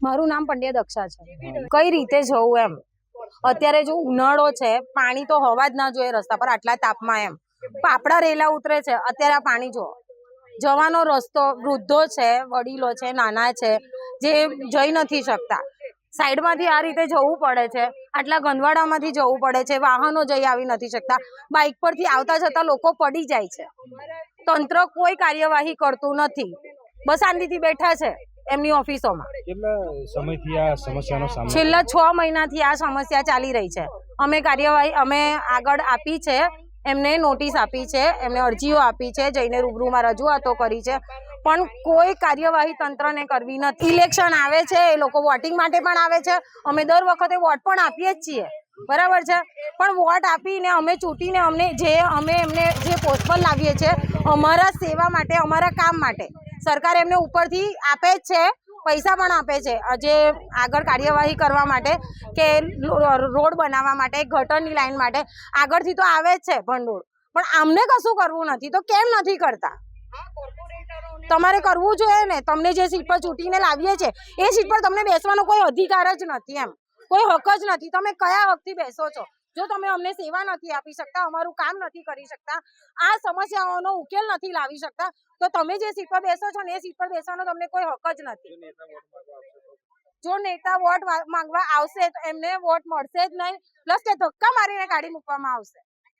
મારું નામ પંડ્યા દક્ષા છે। કઈ રીતે જવું એમ, અત્યારે જો ઉનાળો છે, પાણી તો હોવા જ ના જોઈએ રસ્તા પર આટલા તાપમાં એમ પાપડા રેલા ઉતરે છે। અત્યારે આ પાણી જો જવાનો રસ્તો, વૃદ્ધો છે, વડીલો છે, નાના છે, જે જઈ નથી શકતા, સાઈડમાંથી આ રીતે જવું પડે છે, આટલા ગંદવાડામાંથી જવું પડે છે, વાહનો જઈ આવી નથી શકતા, બાઇક પરથી આવતા જતા લોકો પડી જાય છે। તંત્ર કોઈ કાર્યવાહી કરતું નથી, બસ શાંતિથી બેઠા છે એમની ઓફિસોમાં। કેટલા સમયથી આ સમસ્યાનો સામનો? છેલ્લા 6 મહિનાથી આ સમસ્યા ચાલી રહી છે। અમે કાર્યવાહી આગળ આપી છે, એમને નોટિસ આપી છે, એમને અરજીઓ આપી છે, જઈને રૂબરૂમાં રજૂઆતો કરી છે, પણ કોઈ કાર્યવાહી તંત્રને કરવી નથી। ઇલેક્શન આવે છે, એ લોકો વોટિંગ માટે પણ આવે છે, અમે દર વખતે વોટ પણ આપીએ જ છીએ, બરાબર છે, પણ વોટ આપીને અમે ચૂંટીને અમે એમને જે પોસ્ટ પર લાવીએ છીએ અમારા સેવા માટે, અમારા કામ માટે, સરકાર એમને ઉપરથી આપે જ છે, પૈસા પણ આપે છે, જે આગળ કાર્યવાહી કરવા માટે કે રોડ બનાવવા માટે, ગટરની લાઈન માટે આગળથી તો આવે જ છે ભંડોળ, પણ આમને કશું કરવું નથી તો કેમ નથી કરતા? તમારે કરવું જોઈએ ને। તમને જે સીટ પર ચૂંટીને લાવીએ છે એ સીટ પર તમને બેસવાનો કોઈ અધિકાર જ નથી, એમ કોઈ હક જ નથી। તમે કયા હકથી બેસો છો? જો તમે અમને સેવા નથી આપી શકતા, અમારું કામ નથી કરી શકતા, આ સમસ્યાઓનો ઉકેલ નથી લાવી શકતા, તો તમે જે સીટ પર બેસો છો ને એ સીટ પર બેસવાનો તમને કોઈ હક જ નથી। જો નેતા વોટ માંગવા આવશે તો એમને વોટ મળશે જ નહીં, પ્લસ કે ધક્કા મારીને કાઢી મૂકવામાં આવશે।